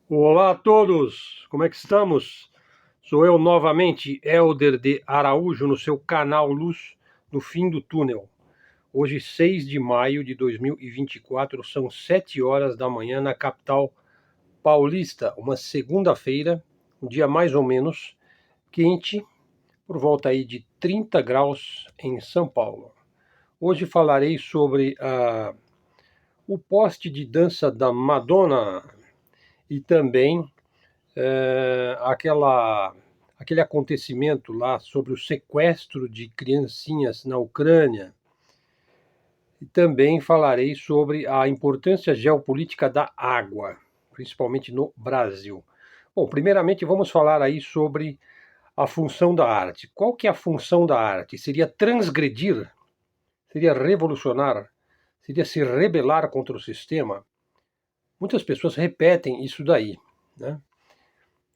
Olá a todos, como é que estamos? Sou eu novamente, Helder de Araújo, no seu canal Luz no Fim do Túnel. Hoje, 6 de maio de 2024, são 7 horas da manhã na capital paulista, uma segunda-feira, um dia mais ou menos quente, por volta aí de 30 graus em São Paulo. Hoje falarei sobre o poste de dança da Madonna e também aquele acontecimento lá sobre o sequestro de criancinhas na Ucrânia. E também falarei sobre a importância geopolítica da água, principalmente no Brasil. Bom, primeiramente vamos falar aí sobre a função da arte. Qual que é a função da arte? Seria transgredir? Seria revolucionar? Seria se rebelar contra o sistema? Muitas pessoas repetem isso daí, né?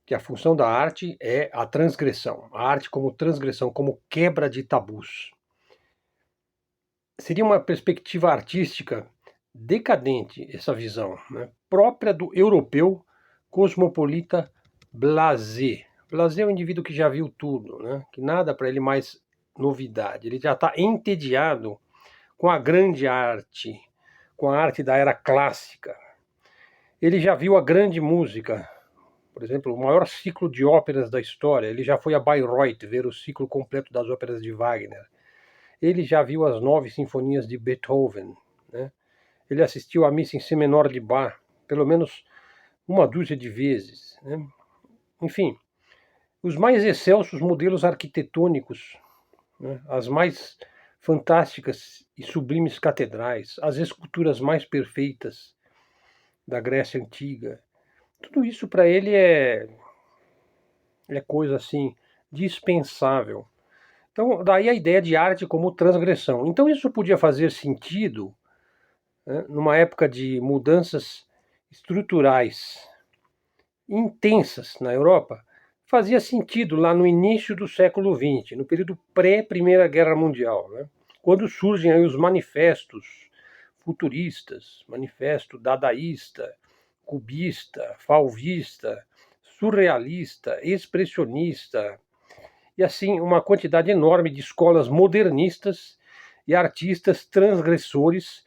Que a função da arte é a transgressão, a arte como transgressão, como quebra de tabus. Seria uma perspectiva artística decadente essa visão, né? Própria do europeu cosmopolita blasé. Blasé é um indivíduo que já viu tudo, né? Que nada para ele mais novidade. Ele já está entediado com a grande arte, com a arte da era clássica. Ele já viu a grande música, por exemplo, o maior ciclo de óperas da história. Ele já foi a Bayreuth ver o ciclo completo das óperas de Wagner. Ele já viu as 9 sinfonias de Beethoven, né? Ele assistiu à missa em si menor de Bach, pelo menos uma dúzia de vezes, né? Enfim, os mais excelsos modelos arquitetônicos, né? As mais fantásticas e sublimes catedrais, as esculturas mais perfeitas da Grécia Antiga. Tudo isso para ele é coisa assim dispensável. Então, daí a ideia de arte como transgressão. Então, isso podia fazer sentido, né, numa época de mudanças estruturais intensas na Europa. Fazia sentido lá no início do século XX, no período pré-Primeira Guerra Mundial, né, quando surgem aí os manifestos futuristas, manifesto dadaísta, cubista, fauvista, surrealista, expressionista, e assim uma quantidade enorme de escolas modernistas e artistas transgressores,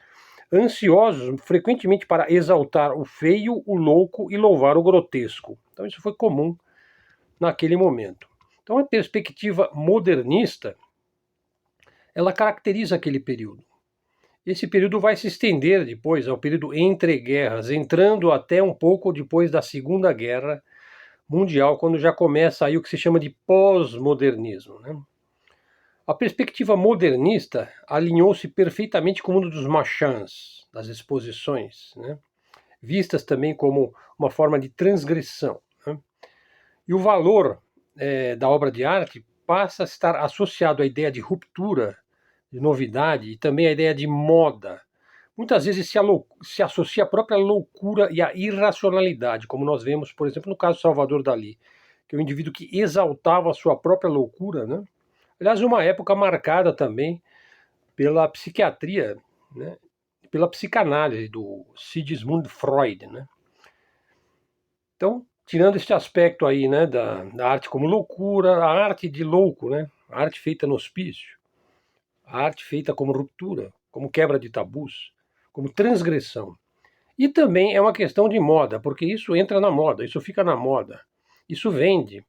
ansiosos frequentemente para exaltar o feio, o louco e louvar o grotesco. Então isso foi comum naquele momento. Então a perspectiva modernista, ela caracteriza aquele período. Esse período vai se estender depois ao período entre guerras, entrando até um pouco depois da Segunda Guerra Mundial, quando já começa aí o que se chama de pós-modernismo, né? A perspectiva modernista alinhou-se perfeitamente com o mundo dos marchands, das exposições, né? Vistas também como uma forma de transgressão, né? E o valor da obra de arte passa a estar associado à ideia de ruptura, de novidade e também à ideia de moda. Muitas vezes se associa à própria loucura e à irracionalidade, como nós vemos, por exemplo, no caso de Salvador Dalí, que é um indivíduo que exaltava a sua própria loucura, né? Aliás, uma época marcada também pela psiquiatria, né? Pela psicanálise do Sigmund Freud, né? Então, tirando este aspecto aí, né, da arte como loucura, a arte de louco, né? A arte feita no hospício, a arte feita como ruptura, como quebra de tabus, como transgressão. E também é uma questão de moda, porque isso entra na moda, isso fica na moda, isso vende,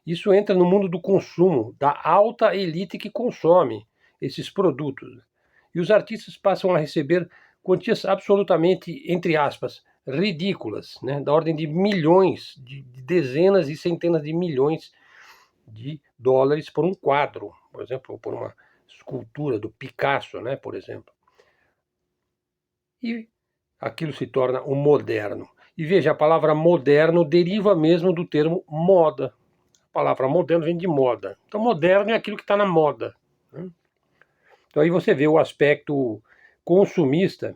isso entra no mundo do consumo, da alta elite que consome esses produtos. E os artistas passam a receber quantias absolutamente, entre aspas, ridículas, né? Da ordem de milhões, de dezenas e centenas de milhões de dólares por um quadro, por exemplo, ou por uma escultura do Picasso, né, por exemplo. E aquilo se torna o moderno. E veja, a palavra moderno deriva mesmo do termo moda. A palavra moderno vem de moda. Então, moderno é aquilo que está na moda, né? Então, aí você vê o aspecto consumista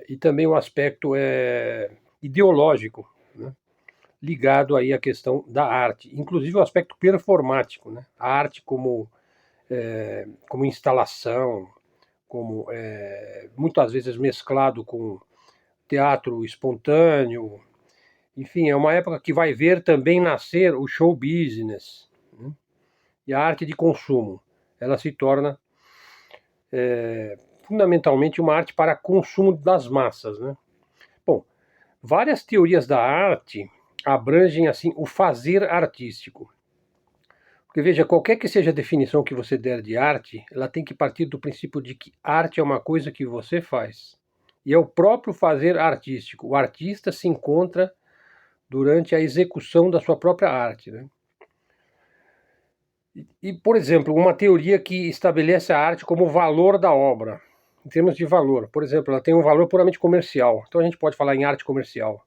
e também o aspecto ideológico, né, ligado aí à questão da arte, inclusive o aspecto performático, né? A arte como instalação, como muitas vezes mesclado com teatro espontâneo Enfim, é uma época que vai ver também nascer o show business, né? E a arte de consumo. Ela se torna fundamentalmente uma arte para consumo das massas, né? Bom, várias teorias da arte abrangem assim o fazer artístico. Porque veja, qualquer que seja a definição que você der de arte, ela tem que partir do princípio de que arte é uma coisa que você faz. E é o próprio fazer artístico. O artista se encontra durante a execução da sua própria arte, né? E, por exemplo, uma teoria que estabelece a arte como valor da obra, em termos de valor. Por exemplo, ela tem um valor puramente comercial. Então a gente pode falar em arte comercial.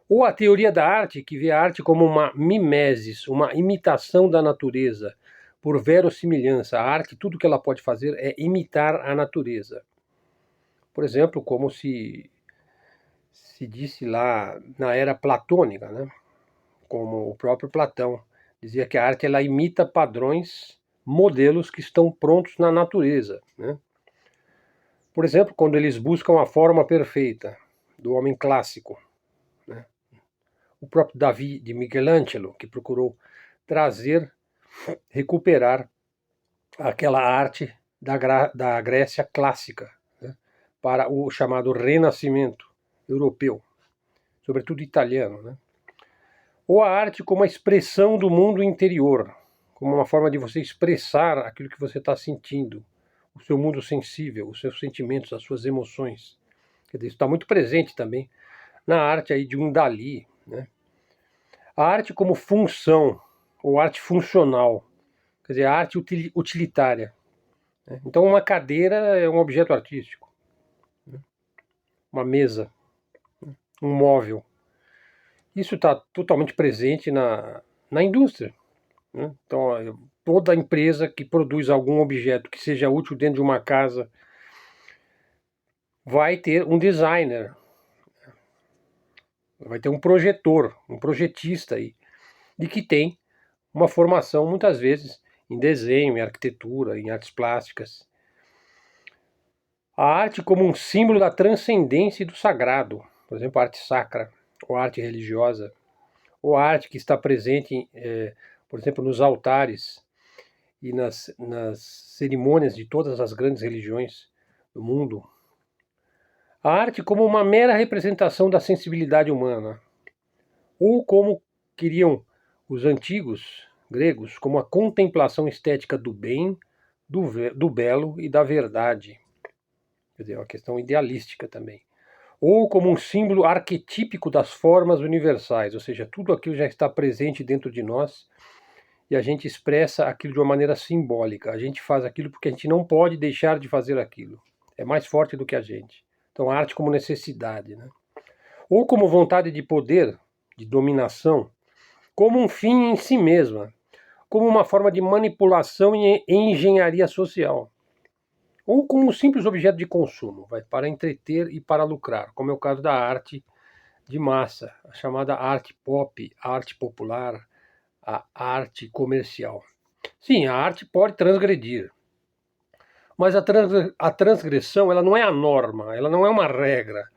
Ou a teoria da arte, que vê a arte como uma mimesis, uma imitação da natureza, por verossimilhança. A arte, tudo que ela pode fazer é imitar a natureza. Por exemplo, como se disse lá na era platônica, né? Como o próprio Platão dizia que a arte ela imita padrões, modelos que estão prontos na natureza, né? Por exemplo, quando eles buscam a forma perfeita do homem clássico, né? O próprio Davi de Michelangelo, que procurou trazer, recuperar aquela arte da Grécia clássica, né? Para o chamado Renascimento europeu, sobretudo italiano, né? Ou a arte como a expressão do mundo interior, como uma forma de você expressar aquilo que você está sentindo, o seu mundo sensível, os seus sentimentos, as suas emoções. Quer dizer, isso está muito presente também na arte aí de um Dalí, né? A arte como função, ou arte funcional, quer dizer, a arte utilitária, né? Então uma cadeira é um objeto artístico, né? Uma mesa, um móvel. Isso está totalmente presente na indústria, né? Então, toda empresa que produz algum objeto que seja útil dentro de uma casa vai ter um designer, vai ter um projetor, um projetista aí, de que tem uma formação muitas vezes em desenho, em arquitetura, em artes plásticas. A arte como um símbolo da transcendência e do sagrado, por exemplo, a arte sacra, ou a arte religiosa, ou a arte que está presente, por exemplo, nos altares e nas cerimônias de todas as grandes religiões do mundo. A arte como uma mera representação da sensibilidade humana, ou como queriam os antigos gregos, como a contemplação estética do bem, do belo e da verdade. Quer dizer, é uma questão idealística também. Ou como um símbolo arquetípico das formas universais, ou seja, tudo aquilo já está presente dentro de nós e a gente expressa aquilo de uma maneira simbólica. A gente faz aquilo porque a gente não pode deixar de fazer aquilo. É mais forte do que a gente. Então, a arte como necessidade, né? Ou como vontade de poder, de dominação, como um fim em si mesma, como uma forma de manipulação e engenharia social. Ou como um simples objeto de consumo, para entreter e para lucrar, como é o caso da arte de massa, a chamada arte pop, a arte popular, a arte comercial. Sim, a arte pode transgredir, mas a transgressão ela não é a norma, ela não é uma regra.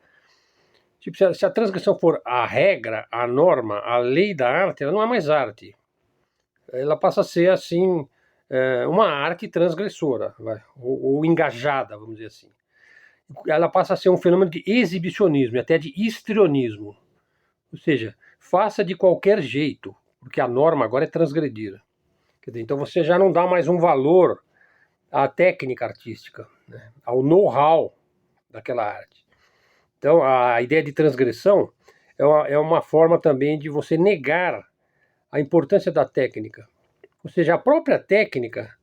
Tipo, se a transgressão for a regra, a norma, a lei da arte, ela não é mais arte. Ela passa a ser, assim, uma arte transgressora, ou engajada, vamos dizer assim. Ela passa a ser um fenômeno de exibicionismo, até de histrionismo. Ou seja, faça de qualquer jeito, porque a norma agora é transgredir. Quer dizer, então você já não dá mais um valor à técnica artística, né? Ao know-how daquela arte. Então, a ideia de transgressão é uma forma também de você negar a importância da técnica. Ou seja, a própria técnica,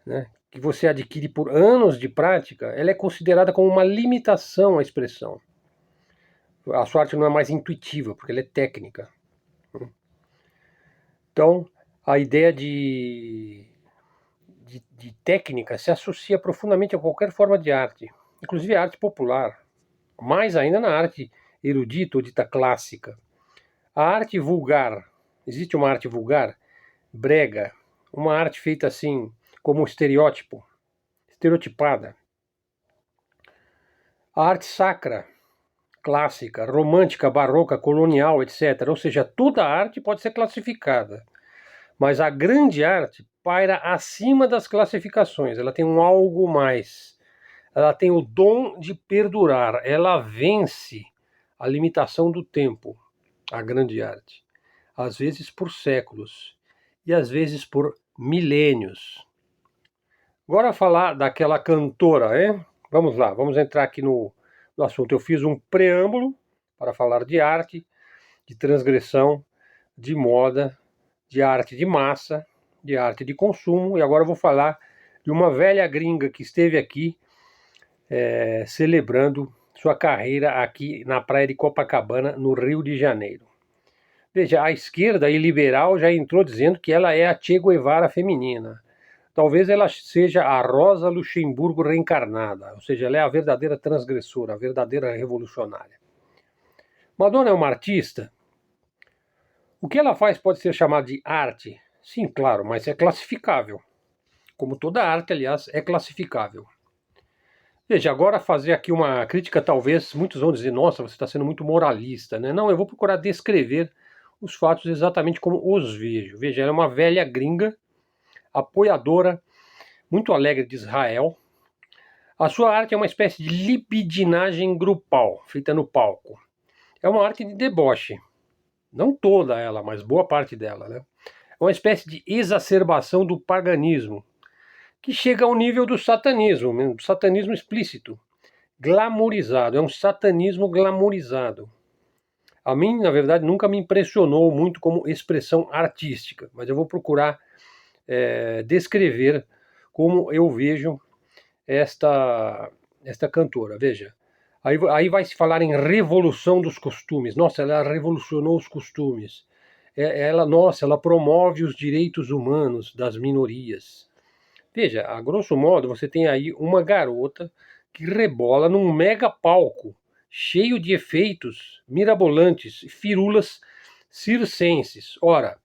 né, que você adquire por anos de prática, ela é considerada como uma limitação à expressão. A sua arte não é mais intuitiva, porque ela é técnica. Então, a ideia de técnica se associa profundamente a qualquer forma de arte, inclusive a arte popular, mais ainda na arte erudita ou dita clássica. A arte vulgar, existe uma arte vulgar, brega, uma arte feita assim como um estereótipo, estereotipada. A arte sacra, clássica, romântica, barroca, colonial, etc. Ou seja, toda arte pode ser classificada. Mas a grande arte paira acima das classificações, ela tem um algo mais. Ela tem o dom de perdurar, ela vence a limitação do tempo, a grande arte. Às vezes por séculos e às vezes por milênios. Agora falar daquela cantora, hein? Vamos lá, vamos entrar aqui no assunto. Eu fiz um preâmbulo para falar de arte, de transgressão, de moda, de arte de massa, de arte de consumo, e agora eu vou falar de uma velha gringa que esteve aqui celebrando sua carreira aqui na praia de Copacabana, no Rio de Janeiro. Veja, a esquerda e liberal já entrou dizendo que ela é a Che Guevara feminina. Talvez ela seja a Rosa Luxemburgo reencarnada, ou seja, ela é a verdadeira transgressora, a verdadeira revolucionária. Madonna é uma artista. O que ela faz pode ser chamado de arte? Sim, claro, mas é classificável. Como toda arte, aliás, é classificável. Veja, agora fazer aqui uma crítica, talvez muitos vão dizer, nossa, você está sendo muito moralista, né? Não, eu vou procurar descrever os fatos exatamente como os vejo. Veja, ela é uma velha gringa, apoiadora, muito alegre de Israel. A sua arte é uma espécie de libidinagem grupal, feita no palco. É uma arte de deboche. Não toda ela, mas boa parte dela, né? É uma espécie de exacerbação do paganismo, que chega ao nível do satanismo, do satanismo explícito, glamourizado, é um satanismo glamourizado. A mim, na verdade, nunca me impressionou muito como expressão artística, mas eu vou procurar descrever como eu vejo esta cantora. Veja, aí vai se falar em revolução dos costumes. Nossa, ela revolucionou os costumes. Ela promove os direitos humanos das minorias. Veja, a grosso modo, você tem aí uma garota que rebola num mega palco, cheio de efeitos mirabolantes, firulas circenses. Ora,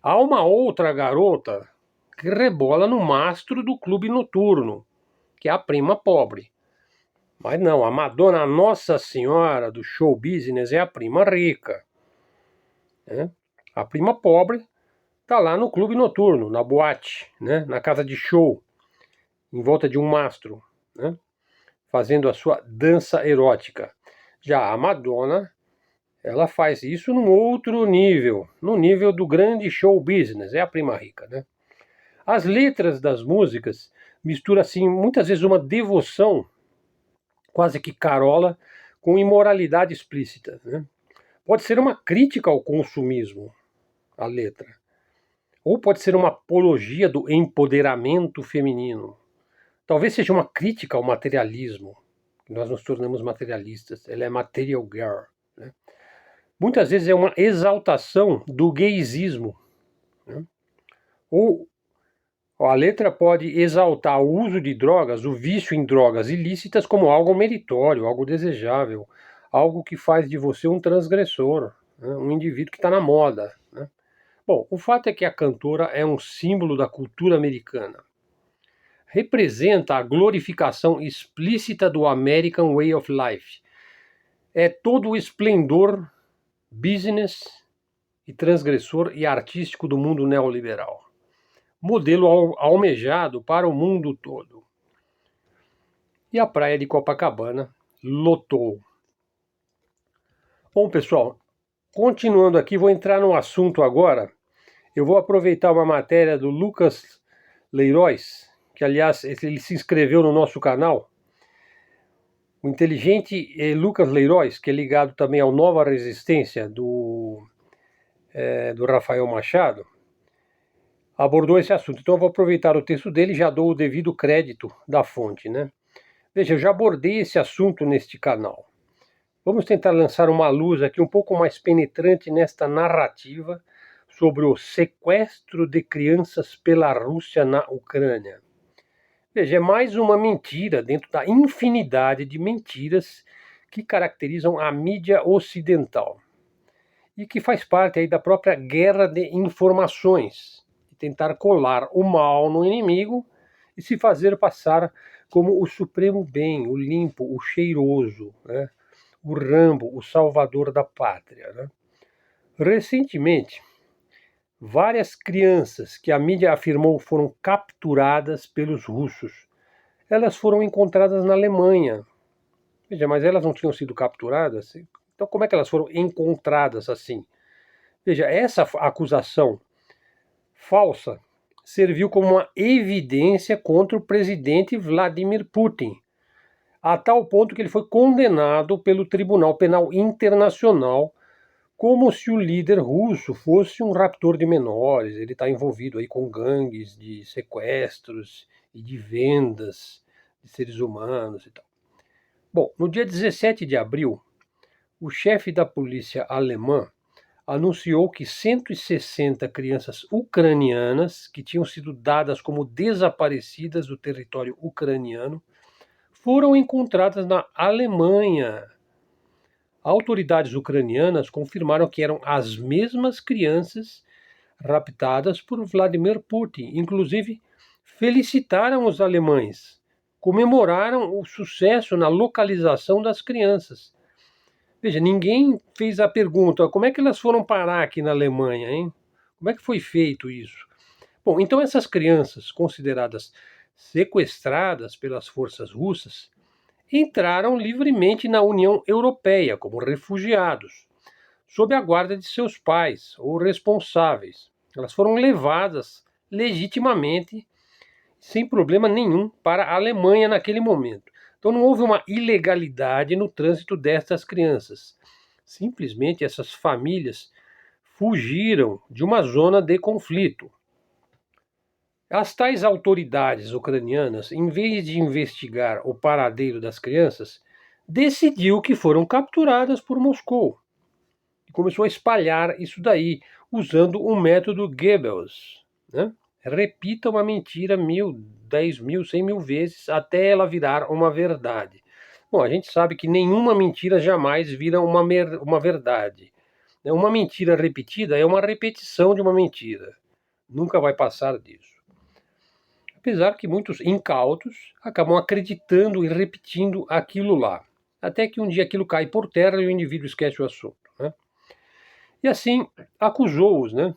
há uma outra garota que rebola no mastro do clube noturno, que é a prima pobre. Mas não, a Madonna Nossa Senhora do show business é a prima rica. Né? A prima pobre está lá no clube noturno, na boate, né? Na casa de show, em volta de um mastro, né? Fazendo a sua dança erótica. Já a Madonna, ela faz isso num outro nível, no nível do grande show business, é a prima rica, né? As letras das músicas misturam assim muitas vezes uma devoção quase que carola com imoralidade explícita, né? Pode ser uma crítica ao consumismo, a letra, ou pode ser uma apologia do empoderamento feminino. Talvez seja uma crítica ao materialismo, que nós nos tornamos materialistas. Ela é material girl, né? Muitas vezes é uma exaltação do gaysismo, né? Ou a letra pode exaltar o uso de drogas, o vício em drogas ilícitas como algo meritório, algo desejável, algo que faz de você um transgressor, né? Um indivíduo que está na moda, né? Bom, o fato é que a cantora é um símbolo da cultura americana. Representa a glorificação explícita do American Way of Life. É todo o esplendor business e transgressor e artístico do mundo neoliberal. Modelo almejado para o mundo todo. E a praia de Copacabana lotou. Bom, pessoal, continuando aqui, vou entrar no assunto agora. Eu vou aproveitar uma matéria do Lucas Leiroz, que aliás ele se inscreveu no nosso canal. O inteligente Lucas Leiroz, que é ligado também ao Nova Resistência do Rafael Machado, abordou esse assunto. Então eu vou aproveitar o texto dele e já dou o devido crédito da fonte, né? Veja, eu já abordei esse assunto neste canal. Vamos tentar lançar uma luz aqui um pouco mais penetrante nesta narrativa sobre o sequestro de crianças pela Rússia na Ucrânia. Veja, é mais uma mentira dentro da infinidade de mentiras que caracterizam a mídia ocidental e que faz parte aí da própria guerra de informações, de tentar colar o mal no inimigo e se fazer passar como o supremo bem, o limpo, o cheiroso, né? o Rambo, o salvador da pátria, né? Recentemente, várias crianças que a mídia afirmou foram capturadas pelos russos, elas foram encontradas na Alemanha. Veja, mas elas não tinham sido capturadas? Então como é que elas foram encontradas assim? Veja, essa acusação falsa serviu como uma evidência contra o presidente Vladimir Putin, a tal ponto que ele foi condenado pelo Tribunal Penal Internacional como se o líder russo fosse um raptor de menores. Ele está envolvido aí com gangues de sequestros e de vendas de seres humanos e tal. Bom, no dia 17 de abril, o chefe da polícia alemã anunciou que 160 crianças ucranianas que tinham sido dadas como desaparecidas do território ucraniano foram encontradas na Alemanha. Autoridades ucranianas confirmaram que eram as mesmas crianças raptadas por Vladimir Putin. Inclusive, felicitaram os alemães, comemoraram o sucesso na localização das crianças. Veja, ninguém fez a pergunta, como é que elas foram parar aqui na Alemanha, hein? Como é que foi feito isso? Bom, então essas crianças consideradas sequestradas pelas forças russas entraram livremente na União Europeia como refugiados, sob a guarda de seus pais ou responsáveis. Elas foram levadas legitimamente, sem problema nenhum, para a Alemanha naquele momento. Então não houve uma ilegalidade no trânsito destas crianças. Simplesmente essas famílias fugiram de uma zona de conflito. As tais autoridades ucranianas, em vez de investigar o paradeiro das crianças, decidiu que foram capturadas por Moscou. E começou a espalhar isso daí, usando o método Goebbels, né? Repita uma mentira 1.000, 10.000, 100.000 vezes até ela virar uma verdade. Bom, a gente sabe que nenhuma mentira jamais vira uma verdade. Uma mentira repetida é uma repetição de uma mentira. Nunca vai passar disso. Apesar que muitos incautos acabam acreditando e repetindo aquilo lá. Até que um dia aquilo cai por terra e o indivíduo esquece o assunto, né? E assim acusou-os, né?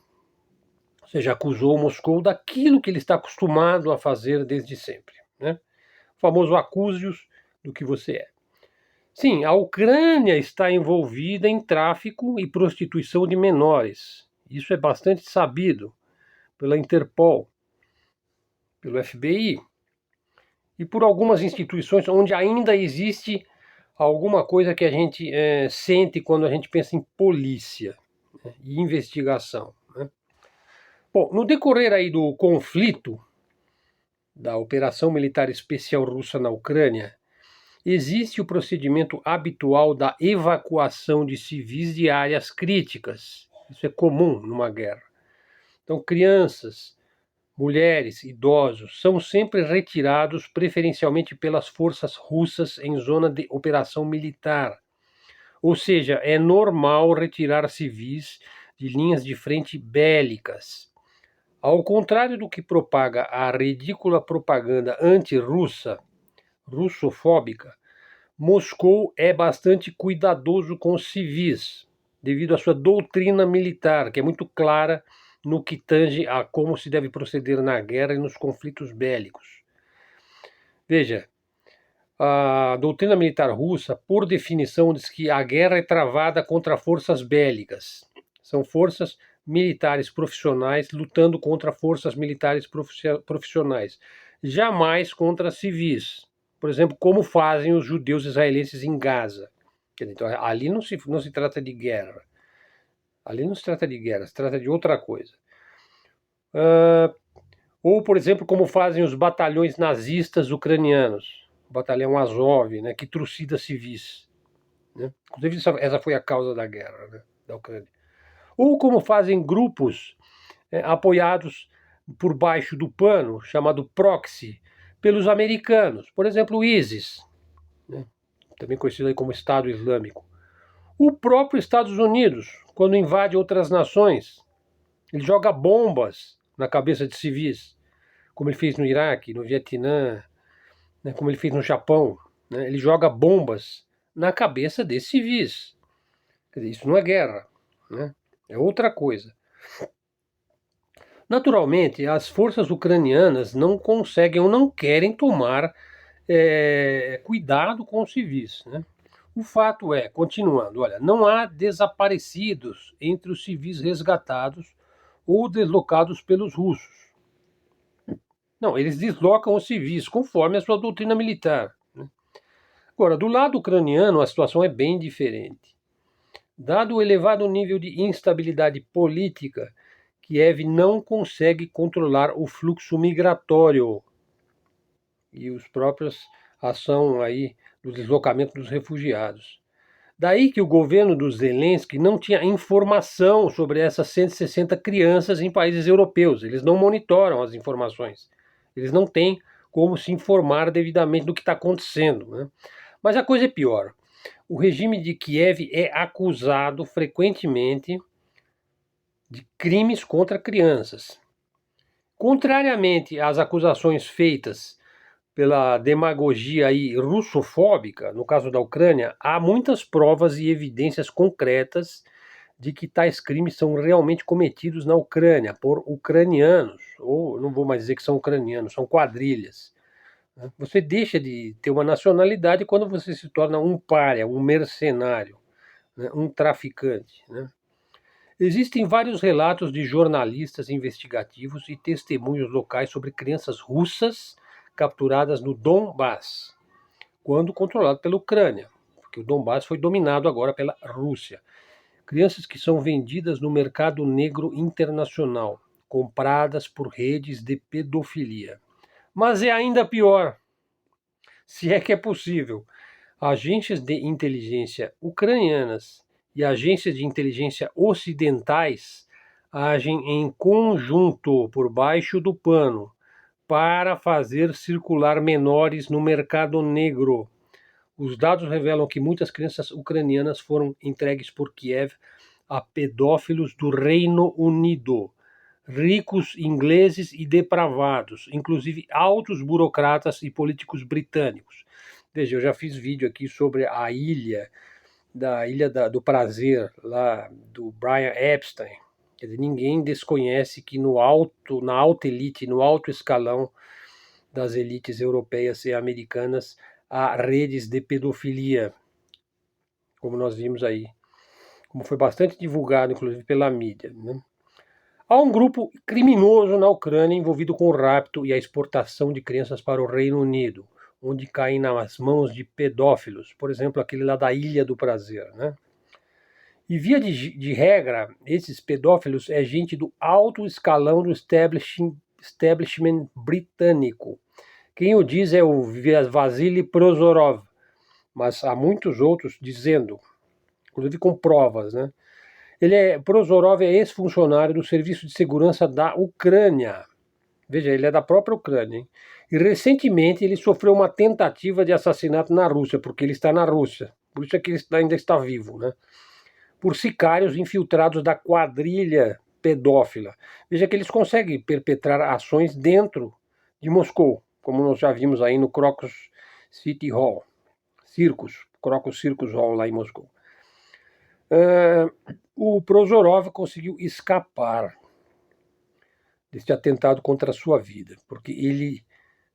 Ou seja, acusou Moscou daquilo que ele está acostumado a fazer desde sempre, né? O famoso acuse-os do que você é. Sim, a Ucrânia está envolvida em tráfico e prostituição de menores. Isso é bastante sabido pela Interpol, pelo FBI e por algumas instituições onde ainda existe alguma coisa que a gente sente quando a gente pensa em polícia, né, e investigação, né? Bom, no decorrer aí do conflito da Operação Militar Especial Russa na Ucrânia, existe o procedimento habitual da evacuação de civis de áreas críticas. Isso é comum numa guerra. Então, crianças, mulheres, idosos são sempre retirados preferencialmente pelas forças russas em zona de operação militar. Ou seja, é normal retirar civis de linhas de frente bélicas. Ao contrário do que propaga a ridícula propaganda anti-russa, russofóbica, Moscou é bastante cuidadoso com os civis, devido à sua doutrina militar, que é muito clara no que tange a como se deve proceder na guerra e nos conflitos bélicos. Veja, a doutrina militar russa, por definição, diz que a guerra é travada contra forças bélicas. São forças militares profissionais lutando contra forças militares profissionais, jamais contra civis. Por exemplo, como fazem os judeus israelenses em Gaza. Então, ali não se trata de guerra. Ali não se trata de guerra, se trata de outra coisa. Ou, por exemplo, como fazem os batalhões nazistas ucranianos. O batalhão Azov, né, que trucida civis. Né? Inclusive, essa foi a causa da guerra, né, da Ucrânia. Ou como fazem grupos apoiados por baixo do pano, chamado proxy, pelos americanos. Por exemplo, o ISIS, né, também conhecido aí como Estado Islâmico. O próprio Estados Unidos, quando invade outras nações, ele joga bombas na cabeça de civis, como ele fez no Iraque, no Vietnã, né, como ele fez no Japão. Né, ele joga bombas na cabeça desses civis. Quer dizer, isso não é guerra, né? É outra coisa. Naturalmente, as forças ucranianas não conseguem ou não querem tomar cuidado com os civis, né? O fato é, continuando, olha, não há desaparecidos entre os civis resgatados ou deslocados pelos russos. Não, eles deslocam os civis conforme a sua doutrina militar, né? Agora, do lado ucraniano, a situação é bem diferente. Dado o elevado nível de instabilidade política, Kiev não consegue controlar o fluxo migratório e os próprios ação aí do deslocamento dos refugiados. Daí que o governo do Zelensky não tinha informação sobre essas 160 crianças em países europeus. Eles não monitoram as informações. Eles não têm como se informar devidamente do que está acontecendo, né? Mas a coisa é pior. O regime de Kiev é acusado frequentemente de crimes contra crianças. Contrariamente às acusações feitas pela demagogia aí russofóbica, no caso da Ucrânia, há muitas provas e evidências concretas de que tais crimes são realmente cometidos na Ucrânia por ucranianos, ou não vou mais dizer que são ucranianos, são quadrilhas. Você deixa de ter uma nacionalidade quando você se torna um pária, um mercenário, né, um traficante, né? Existem vários relatos de jornalistas investigativos e testemunhos locais sobre crianças russas capturadas no Donbass, quando controlado pela Ucrânia, porque o Donbass foi dominado agora pela Rússia. Crianças que são vendidas no mercado negro internacional, compradas por redes de pedofilia. Mas é ainda pior, se é que é possível. Agências de inteligência ucranianas e agências de inteligência ocidentais agem em conjunto por baixo do pano para fazer circular menores no mercado negro. Os dados revelam que muitas crianças ucranianas foram entregues por Kiev a pedófilos do Reino Unido, ricos ingleses e depravados, inclusive altos burocratas e políticos britânicos. Veja, eu já fiz vídeo aqui sobre a ilha do prazer, lá do Brian Epstein. Quer dizer, ninguém desconhece que na alta elite, no alto escalão das elites europeias e americanas, há redes de pedofilia, como nós vimos aí, como foi bastante divulgado, inclusive, pela mídia, né? Há um grupo criminoso na Ucrânia envolvido com o rapto e a exportação de crianças para o Reino Unido, onde caem nas mãos de pedófilos, por exemplo, aquele lá da Ilha do Prazer, né? E via de regra, esses pedófilos é gente do alto escalão do establishment britânico. Quem o diz é o Vasily Prozorov, mas há muitos outros dizendo, inclusive com provas, né? Prozorov é ex-funcionário do Serviço de Segurança da Ucrânia. Veja, ele é da própria Ucrânia, hein? E recentemente ele sofreu uma tentativa de assassinato na Rússia, porque ele está na Rússia. Por isso é que ele ainda está vivo, né? Por sicários infiltrados da quadrilha pedófila. Veja que eles conseguem perpetrar ações dentro de Moscou, como nós já vimos aí no Crocus City Hall, Crocus Circus Hall lá em Moscou. O Prozorov conseguiu escapar deste atentado contra a sua vida, porque ele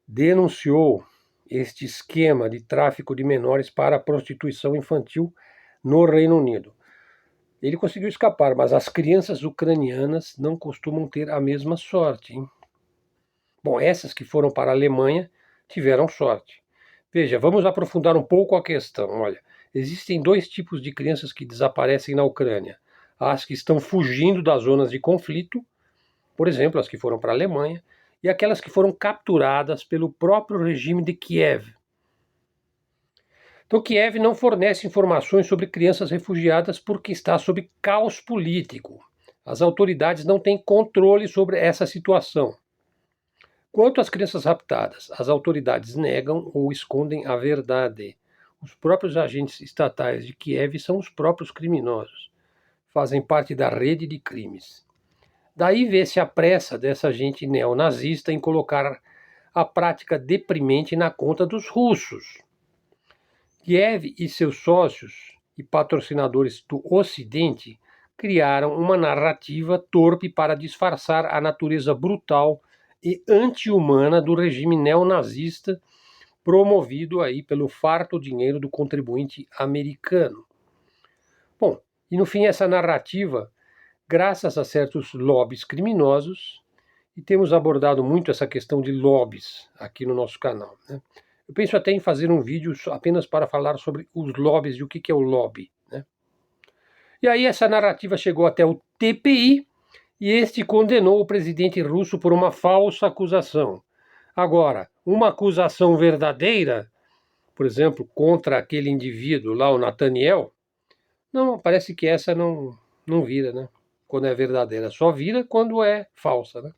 denunciou este esquema de tráfico de menores para prostituição infantil no Reino Unido. Ele conseguiu escapar, mas as crianças ucranianas não costumam ter a mesma sorte, hein? Bom, essas que foram para a Alemanha tiveram sorte. Veja, vamos aprofundar um pouco a questão. Olha, existem dois tipos de crianças que desaparecem na Ucrânia. As que estão fugindo das zonas de conflito, por exemplo, as que foram para a Alemanha, e aquelas que foram capturadas pelo próprio regime de Kiev. Então, Kiev não fornece informações sobre crianças refugiadas porque está sob caos político. As autoridades não têm controle sobre essa situação. Quanto às crianças raptadas, as autoridades negam ou escondem a verdade. Os próprios agentes estatais de Kiev são os próprios criminosos. Fazem parte da rede de crimes. Daí vê-se a pressa dessa gente neonazista em colocar a prática deprimente na conta dos russos, Kiev e seus sócios e patrocinadores do Ocidente criaram uma narrativa torpe para disfarçar a natureza brutal e anti-humana do regime neonazista promovido aí pelo farto dinheiro do contribuinte americano. Bom, e no fim essa narrativa, graças a certos lobbies criminosos, e temos abordado muito essa questão de lobbies aqui no nosso canal, né? Eu penso até em fazer um vídeo apenas para falar sobre os lobbies e o que é o lobby, né? E aí essa narrativa chegou até o TPI e este condenou o presidente russo por uma falsa acusação. Agora, uma acusação verdadeira, por exemplo, contra aquele indivíduo lá, o Nathaniel, não, parece que essa não vira, né? Quando é verdadeira, só vira quando é falsa, né?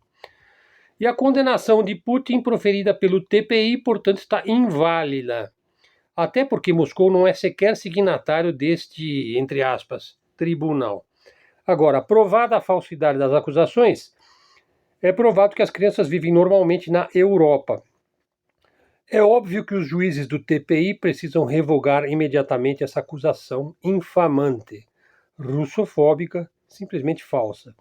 E a condenação de Putin proferida pelo TPI, portanto, está inválida. Até porque Moscou não é sequer signatário deste, entre aspas, tribunal. Agora, provada a falsidade das acusações, é provado que as crianças vivem normalmente na Europa. É óbvio que os juízes do TPI precisam revogar imediatamente essa acusação infamante, russofóbica, simplesmente falsa.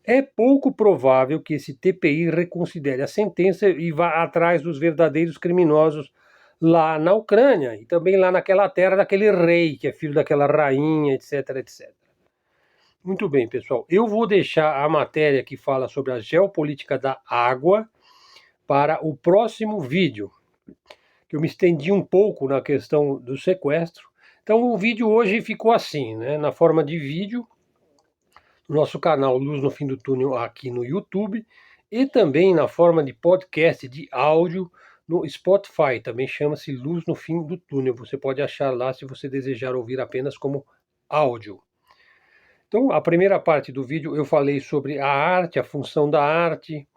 É pouco provável que esse TPI reconsidere a sentença e vá atrás dos verdadeiros criminosos lá na Ucrânia e também lá naquela terra daquele rei, que é filho daquela rainha, etc, etc. Muito bem, pessoal. Eu vou deixar a matéria que fala sobre a geopolítica da água para o próximo vídeo, que eu me estendi um pouco na questão do sequestro. Então o vídeo hoje ficou assim, né, na forma de vídeo, no nosso canal Luz no Fim do Túnel aqui no YouTube, e também na forma de podcast de áudio no Spotify, também chama-se Luz no Fim do Túnel. Você pode achar lá se você desejar ouvir apenas como áudio. Então, a primeira parte do vídeo eu falei sobre a arte, a função da arte,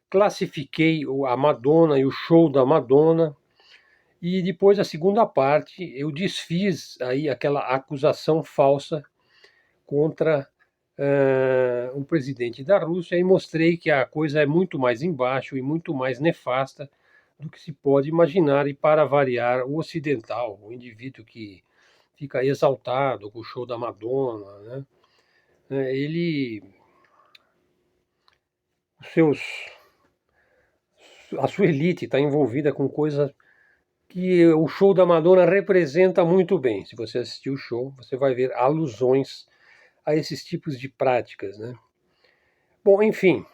classifiquei a Madonna e o show da Madonna, e depois a segunda parte eu desfiz aí aquela acusação falsa contra o presidente da Rússia e mostrei que a coisa é muito mais embaixo e muito mais nefasta do que se pode imaginar, e para variar, o ocidental, o indivíduo que fica exaltado com o show da Madonna, né? Ele, a sua elite está envolvida com coisas que o show da Madonna representa muito bem. Se você assistir o show, você vai ver alusões a esses tipos de práticas, né? Bom, enfim,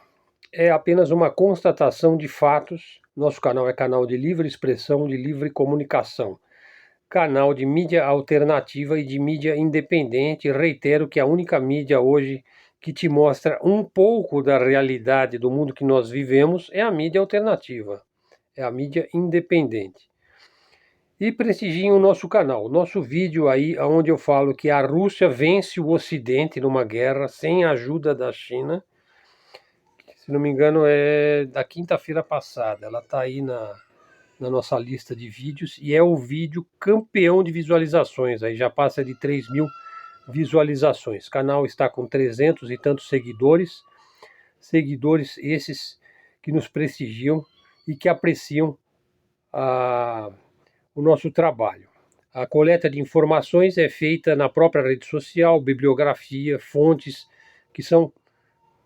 é apenas uma constatação de fatos. Nosso canal é canal de livre expressão, de livre comunicação, canal de mídia alternativa e de mídia independente. Reitero que a única mídia hoje que te mostra um pouco da realidade do mundo que nós vivemos é a mídia alternativa, é a mídia independente. E prestigiem o nosso canal, o nosso vídeo aí, onde eu falo que a Rússia vence o Ocidente numa guerra sem a ajuda da China. Se não me engano, é da quinta-feira passada. Ela está aí na nossa lista de vídeos e é o vídeo campeão de visualizações. Aí já passa de 3.000 visualizações. O canal está com 300 e tantos seguidores. Seguidores esses que nos prestigiam e que apreciam o nosso trabalho. A coleta de informações é feita na própria rede social, bibliografia, fontes que são,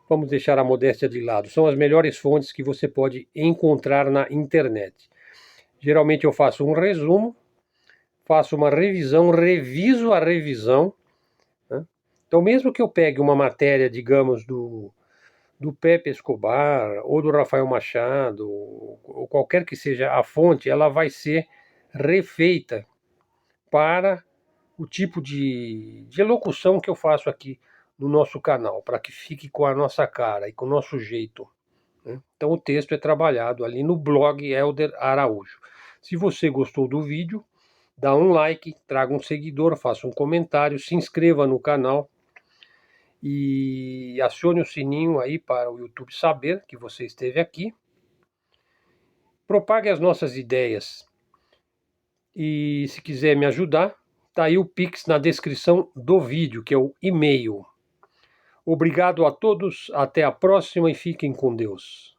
vamos deixar a modéstia de lado, são as melhores fontes que você pode encontrar na internet. Geralmente eu faço um resumo, faço uma revisão, reviso a revisão, né? Então, mesmo que eu pegue uma matéria, digamos, do Pepe Escobar ou do Rafael Machado, ou qualquer que seja a fonte, ela vai ser refeita para o tipo de elocução que eu faço aqui no nosso canal, para que fique com a nossa cara e com o nosso jeito, né? Então o texto é trabalhado ali no blog Helder Araújo. Se você gostou do vídeo, dá um like, traga um seguidor, faça um comentário, se inscreva no canal e acione o sininho aí para o YouTube saber que você esteve aqui. Propague as nossas ideias. E se quiser me ajudar, tá aí o Pix na descrição do vídeo, que é o e-mail. Obrigado a todos, até a próxima e fiquem com Deus.